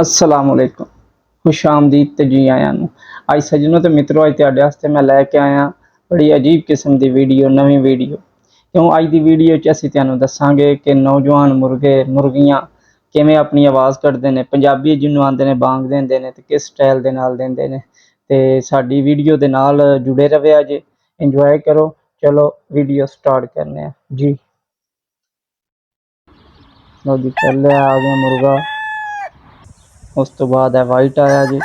असलामुअलैकुम खुश आमदीद ते जी आया नूं। अज सज्जनों ते मित्रों अज तुहाडे वास्ते मैं लैके आया बड़ी अजीब किस्म की वीडियो, नवीं वीडियो। क्यों अज दी वीडियो च असीं तुहानूं दस्सांगे कि नौजवान मुर्गे मुर्गियां किवें अपनी आवाज़ कढदे ने, पंजाबी जिन्हों आंदे ने बांग देंदे ने ते किस स्टाइल दे नाल देंदे ने। ते साडी वीडियो दे नाल जुड़े रवेआ जे, इंजॉय करो। चलो वीडियो स्टार्ट करने आं जी। लो जी, पहले आ गया मुर्गा, उस तो बाद है वाइट आया जी।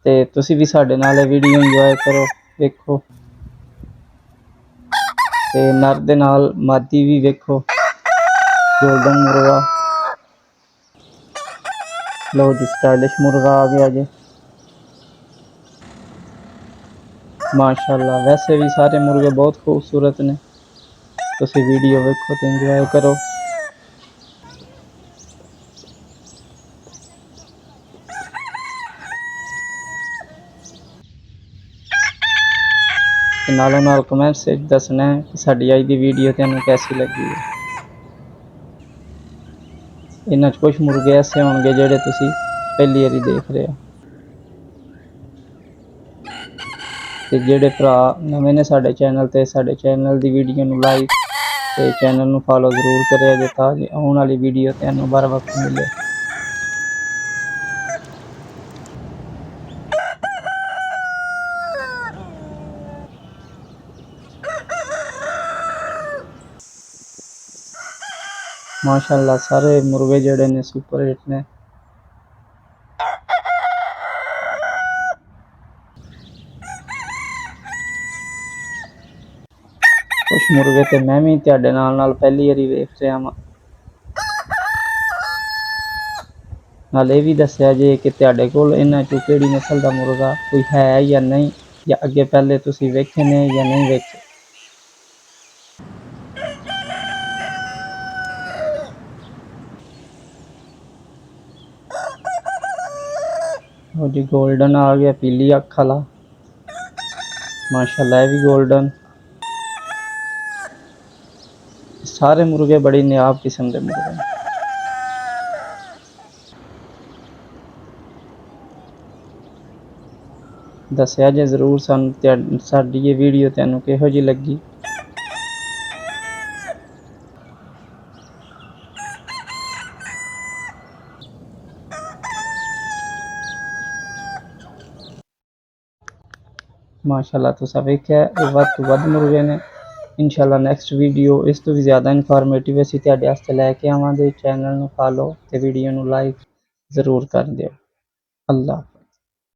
ते तुसी भी साडे नाल वीडियो इंजॉय करो, देखो। ते नर दे नाल मादी भी वेखो, गोल्डन मुर्गा। लो जी, स्टाइलिश मुर्गा आ गया जी, माशाल्लाह। वैसे भी सारे मुर्गे बहुत खूबसूरत ने, तुसी वीडियो वेखो तो इंजॉय करो। ते नालों नाल कमेंट्स विच दसना है कि साडी अज दी वीडियो तुहानूं कैसी लगी है। इन्हां च कुछ मुर्गे ऐसे होणगे जिहड़े तुसी पहली वारी देख रहे हो। ते जिहड़े भरा नवें ने साडे चैनल ते, साडे चैनल दी वीडियो नूं लाइक ते चैनल नूं फॉलो जरूर करिया जे, तां जे आउण वाली वीडियो तुहानूं बर वक्त मिले। माशाल्लाह सारे मुर्गे जिहड़े ने सुपर हिट ने। कुछ मुर्गे ते मैं भी तुहाडे नाल पहली वारी वेख रिहा वां। नाल ਇਹ भी दस्सिया जे कि तुहाडे कोल इन्हां चों किहड़ी नस्ल दा मुर्गा कोई है या नहीं, या अगे पहले तुसी वेखे ने या नहीं वेखे। लो जी, गोल्डन आ गया, पीली अख वाला, माशाल्लाह। ये भी गोल्डन। सारे मुर्गे बड़ी नायाब किस्म दे मुर्गे ने। दस्सिया जे जरूर सानूं साडी ये वीडियो तुहानूं किहो जी लगी। माशाल्लाह तुसां वेख्या ये वध तो वध मुर्गे ने। इंशाल्लाह नैक्सट वीडियो इस तो भी ज़्यादा इनफॉर्मेटिव असीं तुहाडे वास्ते लैके आवांगे। चैनल नूं फॉलो ते वीडियो नूं लाइक जरूर कर दिओ। अल्लाह।